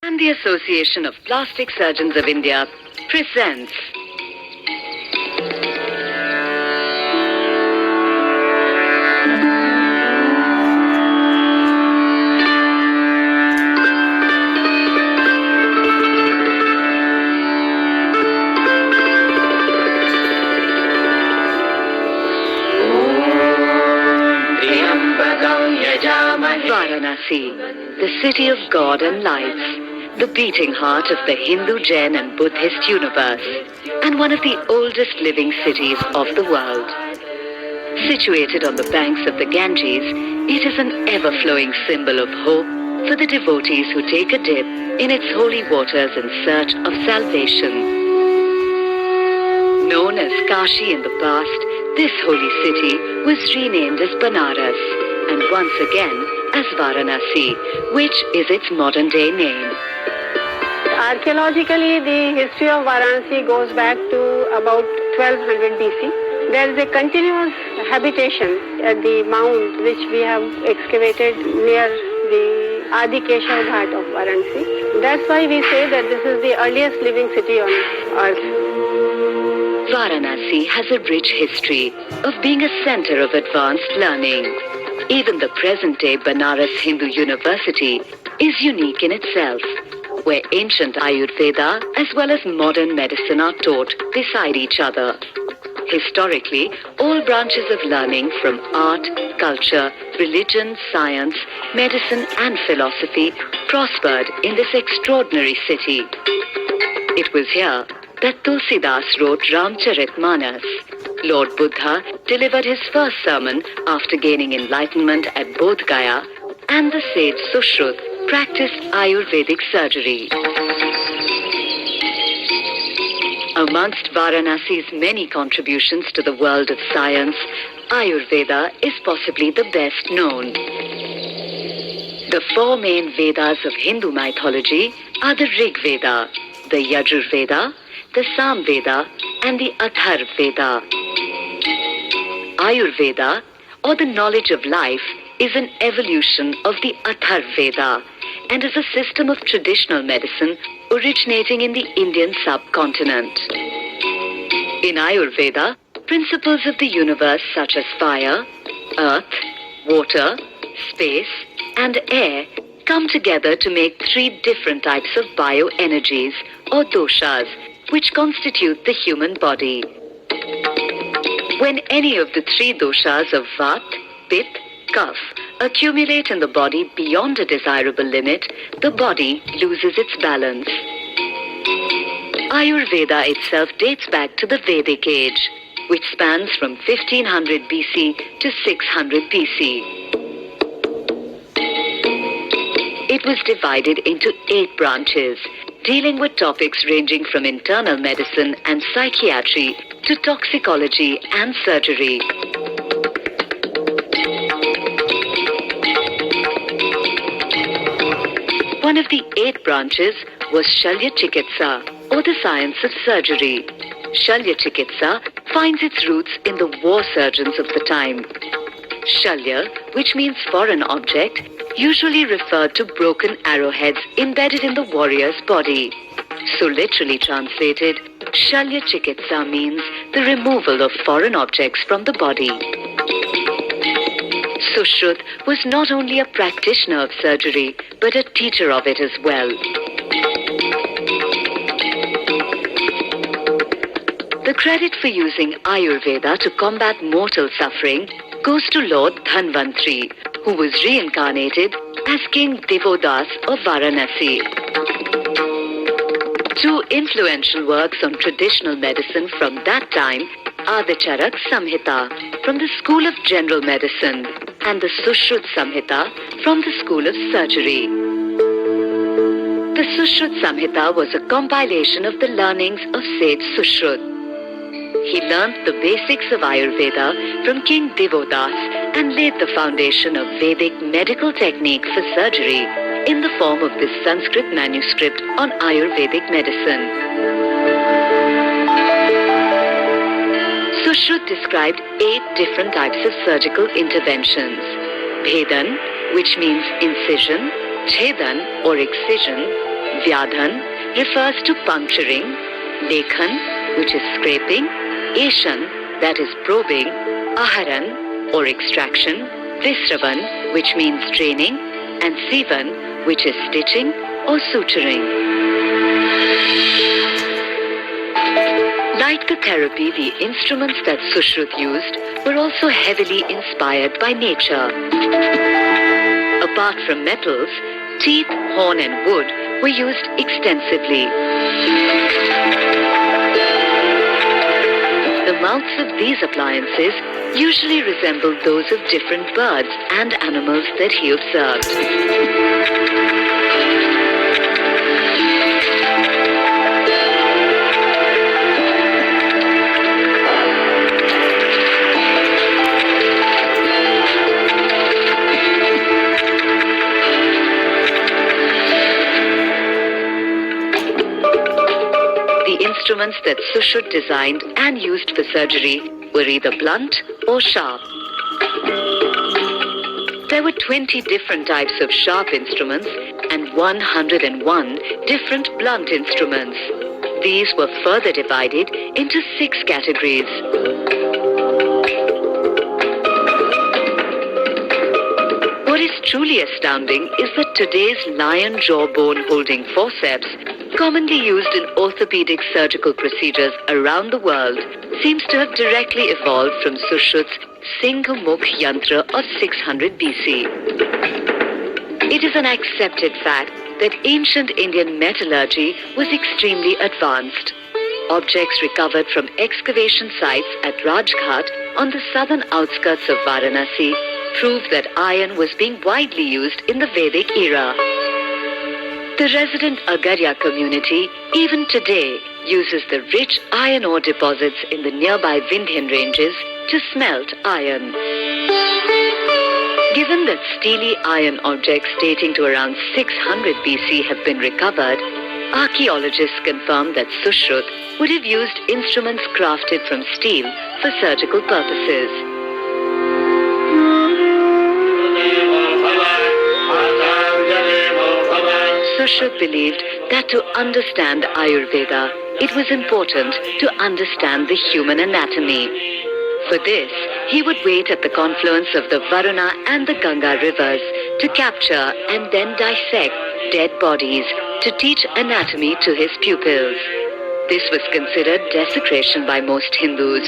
And the Association of Plastic Surgeons of India presents Varanasi, the city of God and lights, the beating heart of the Hindu, Jain and Buddhist universe, and one of the oldest living cities of the world. Situated on the banks of the Ganges, it is an ever-flowing symbol of hope for the devotees who take a dip in its holy waters in search of salvation. Known as Kashi in the past, this holy city was renamed as Banaras, and once again as Varanasi, which is its modern-day name. Archaeologically, the history of Varanasi goes back to about 1200 BC. There is a continuous habitation at the mound which we have excavated near the Adi Keshav Ghat of Varanasi. That's why we say that this is the earliest living city on earth. Varanasi has a rich history of being a center of advanced learning. Even the present-day Banaras Hindu University is unique in itself, where ancient Ayurveda as well as modern medicine are taught beside each other. Historically, all branches of learning from art, culture, religion, science, medicine and philosophy prospered in this extraordinary city. It was here that Tulsidas wrote Ramcharitmanas. Lord Buddha delivered his first sermon after gaining enlightenment at Bodh Gaya, and the sage Sushrut practiced Ayurvedic surgery. Amongst Varanasi's many contributions to the world of science, Ayurveda is possibly the best known. The four main Vedas of Hindu mythology are the Rig Veda, the Yajur Veda, the Sam Veda, and the Atharva Veda. Ayurveda, or the knowledge of life, is an evolution of the Atharva Veda and is a system of traditional medicine originating in the Indian subcontinent. In Ayurveda, principles of the universe such as fire, earth, water, space, and air come together to make three different types of bioenergies, or doshas, which constitute the human body. When any of the three doshas of Vat, Pitta, Kapha accumulate in the body beyond a desirable limit, the body loses its balance. Ayurveda itself dates back to the Vedic age, which spans from 1500 BC to 600 BC. It was divided into 8 branches, dealing with topics ranging from internal medicine and psychiatry to toxicology and surgery. One of the 8 branches was Shalya Chikitsa, or the science of surgery. Shalya Chikitsa finds its roots in the war surgeons of the time. Shalya, which means foreign object, usually referred to broken arrowheads embedded in the warrior's body. So literally translated, Shalya Chikitsa means the removal of foreign objects from the body. Sushrut was not only a practitioner of surgery, but a teacher of it as well. The credit for using Ayurveda to combat mortal suffering goes to Lord Dhanvantri, who was reincarnated as King Devodas of Varanasi. 2 influential works on traditional medicine from that time are the Charak Samhita from the School of General Medicine and the Sushrut Samhita from the School of Surgery. The Sushrut Samhita was a compilation of the learnings of sage Sushrut. He learnt the basics of Ayurveda from King Devodas and laid the foundation of Vedic medical technique for surgery in the form of this Sanskrit manuscript on Ayurvedic medicine. Sushrut described 8 different types of surgical interventions. Bhedan, which means incision, Chedan or excision, Vyadhan refers to puncturing, Lekhan, which is scraping, Eshan, that is probing, Aharan, or extraction, Visravan, which means draining, and Sivan, which is stitching or suturing. Like the therapy, the instruments that Sushruta used were also heavily inspired by nature. Apart from metals, teeth, horn and wood were used extensively. The mouths of these appliances usually resembled those of different birds and animals that he observed. The instruments that Sushruta designed and used for surgery were either blunt or sharp. There were 20 different types of sharp instruments and 101 different blunt instruments. These were further divided into 6 categories. What is truly astounding is that today's lion jawbone holding forceps, commonly used in orthopedic surgical procedures around the world, seems to have directly evolved from Sushruta's Singhamukh Yantra of 600 BC. It is an accepted fact that ancient Indian metallurgy was extremely advanced. Objects recovered from excavation sites at Rajghat on the southern outskirts of Varanasi prove that iron was being widely used in the Vedic era. The resident Agarya community, even today, uses the rich iron ore deposits in the nearby Vindhyan ranges to smelt iron. Given that steely iron objects dating to around 600 BC have been recovered, archaeologists confirm that Sushruta would have used instruments crafted from steel for surgical purposes. Sushruta believed that to understand Ayurveda, it was important to understand the human anatomy. For this, he would wait at the confluence of the Varuna and the Ganga rivers to capture and then dissect dead bodies to teach anatomy to his pupils. This was considered desecration by most Hindus.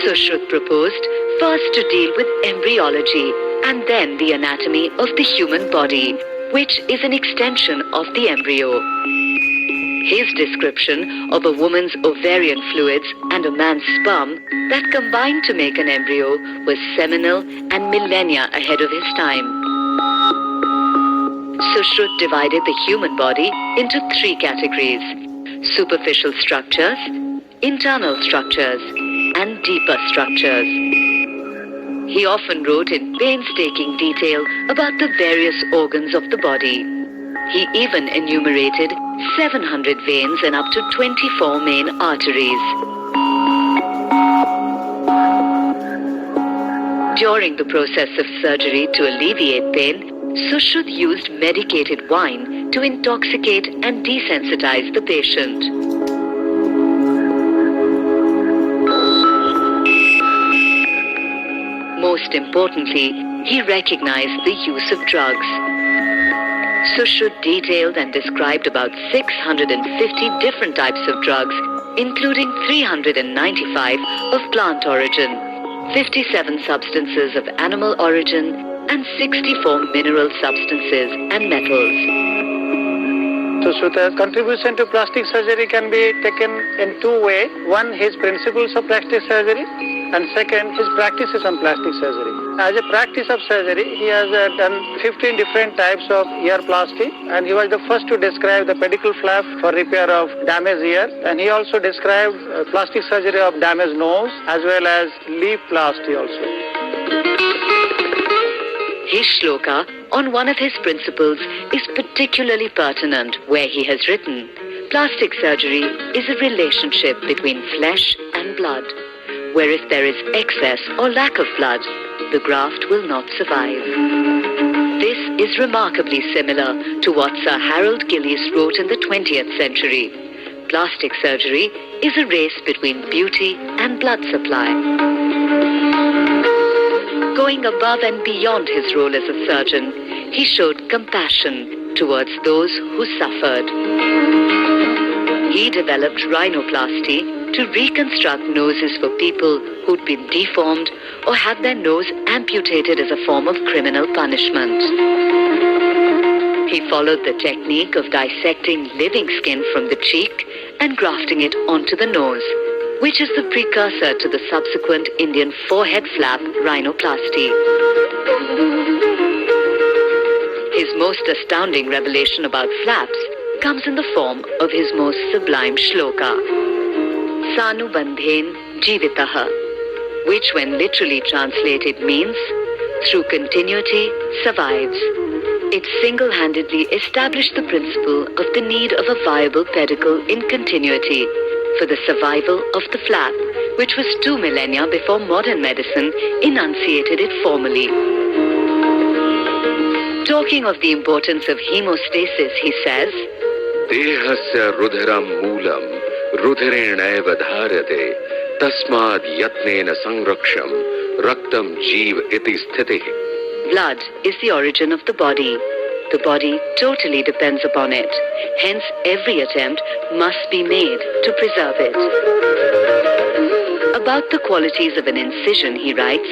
Sushruta proposed first to deal with embryology and then the anatomy of the human body, which is an extension of the embryo. His description of a woman's ovarian fluids and a man's sperm that combined to make an embryo was seminal and millennia ahead of his time. Sushruta divided the human body into 3 categories: superficial structures, internal structures, and deeper structures. He often wrote in painstaking detail about the various organs of the body. He even enumerated 700 veins and up to 24 main arteries. During the process of surgery to alleviate pain, Sushruta used medicated wine to intoxicate and desensitize the patient. Most importantly, he recognized the use of drugs. Sushruta detailed and described about 650 different types of drugs, including 395 of plant origin, 57 substances of animal origin, and 64 mineral substances and metals. Sushruta's contribution to plastic surgery can be taken in 2 ways. One, his principles of plastic surgery, and second, his practices on plastic surgery. As a practice of surgery, he has done 15 different types of ear plasty, and he was the first to describe the pedicle flap for repair of damaged ear, and he also described plastic surgery of damaged nose as well as lip plasty also. His shloka on one of his principles is particularly pertinent, where he has written, "Plastic surgery is a relationship between flesh and blood, where if there is excess or lack of blood, the graft will not survive. This is remarkably similar to what Sir Harold Gillies wrote in the 20th century. Plastic surgery is a race between beauty and blood supply. Going above and beyond his role as a surgeon, he showed compassion towards those who suffered. He developed rhinoplasty to reconstruct noses for people who'd been deformed or had their nose amputated as a form of criminal punishment. He followed the technique of dissecting living skin from the cheek and grafting it onto the nose, which is the precursor to the subsequent Indian forehead flap rhinoplasty. His most astounding revelation about flaps comes in the form of his most sublime shloka, Sanubandhen Jivitaha, which when literally translated means, through continuity survives. It single-handedly established the principle of the need of a viable pedicle in continuity for the survival of the flap, which was 2 millennia before modern medicine enunciated it formally. Talking of the importance of hemostasis, he says, Dehasya rudhiram moolam rudhirenaiva dharate tasmad yatnena sangraksham raktam jeev iti sthiti. Blood is the origin of the body. The body totally depends upon it. Hence, every attempt must be made to preserve it. About the qualities of an incision, he writes,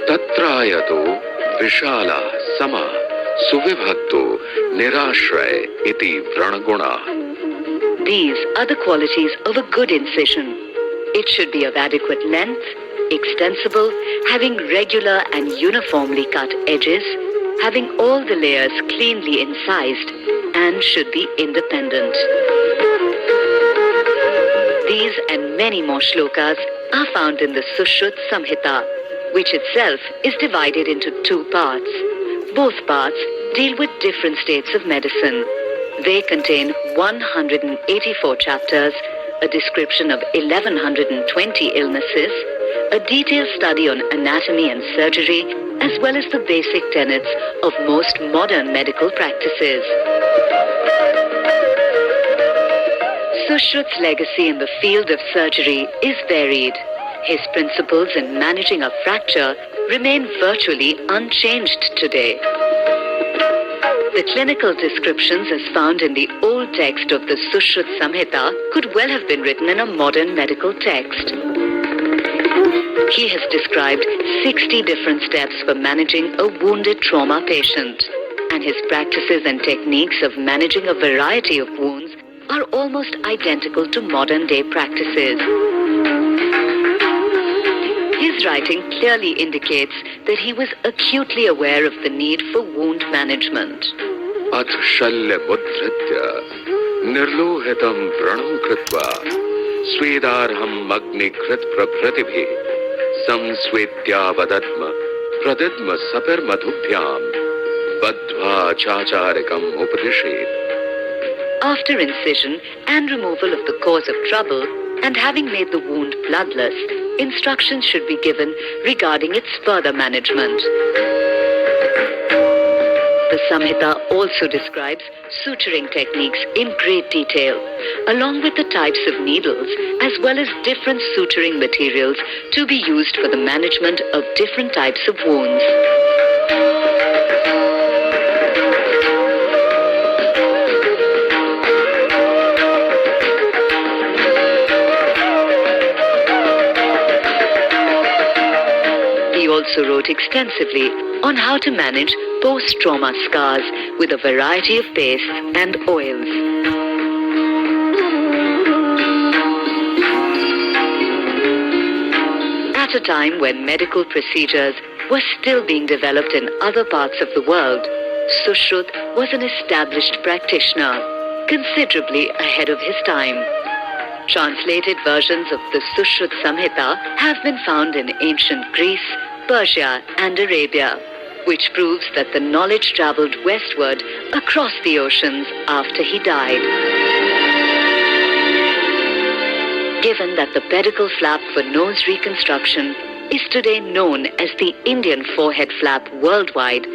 Tatrayato vishala sama suvibhakto nirashray iti vranaguna. These are the qualities of a good incision. It should be of adequate length, extensible, having regular and uniformly cut edges, having all the layers cleanly incised, and should be independent. These and many more shlokas are found in the Sushruta Samhita, which itself is divided into 2 parts. Both parts deal with different states of medicine. They contain 184 chapters, a description of 1120 illnesses, a detailed study on anatomy and surgery, as well as the basic tenets of most modern medical practices. Sushrut's legacy in the field of surgery is varied. His principles in managing a fracture remain virtually unchanged today. The clinical descriptions as found in the old text of the Sushruta Samhita could well have been written in a modern medical text. He has described 60 different steps for managing a wounded trauma patient, and his practices and techniques of managing a variety of wounds are almost identical to modern-day practices. His writing clearly indicates that he was acutely aware of the need for wound management. Ath shalya mudhritya nirlohitam vranam kritva swedarham magni krit prabhratibhi samswedyavadadma pradidma sapir madhubhyam badhva chacharikam upadishet. After incision and removal of the cause of trouble, and having made the wound bloodless, instructions should be given regarding its further management. The Samhita also describes suturing techniques in great detail, along with the types of needles, as well as different suturing materials to be used for the management of different types of wounds. He also wrote extensively on how to manage post-trauma scars with a variety of pastes and oils. At a time when medical procedures were still being developed in other parts of the world, Sushrut was an established practitioner, considerably ahead of his time. Translated versions of the Sushruta Samhita have been found in ancient Greece, Persia, and Arabia, which proves that the knowledge traveled westward across the oceans after he died. Given that the pedicle flap for nose reconstruction is today known as the Indian forehead flap worldwide,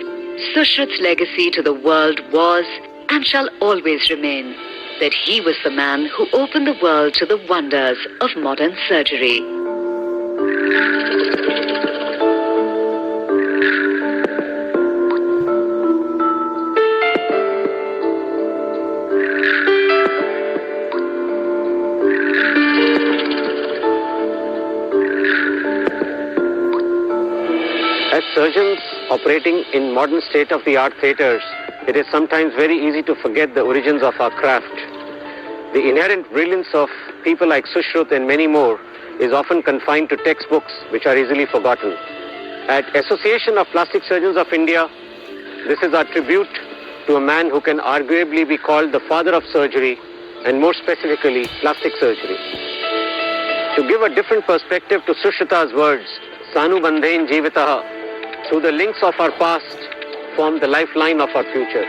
Sushrut's legacy to the world was and shall always remain that he was the man who opened the world to the wonders of modern surgery. As surgeons operating in modern state-of-the-art theatres, it is sometimes very easy to forget the origins of our craft. The inherent brilliance of people like Sushrut and many more is often confined to textbooks which are easily forgotten. At Association of Plastic Surgeons of India, this is our tribute to a man who can arguably be called the father of surgery, and more specifically, plastic surgery. To give a different perspective to Sushruta's words, Sanu Bandhen Jivitaha, through the links of our past, form the lifeline of our future.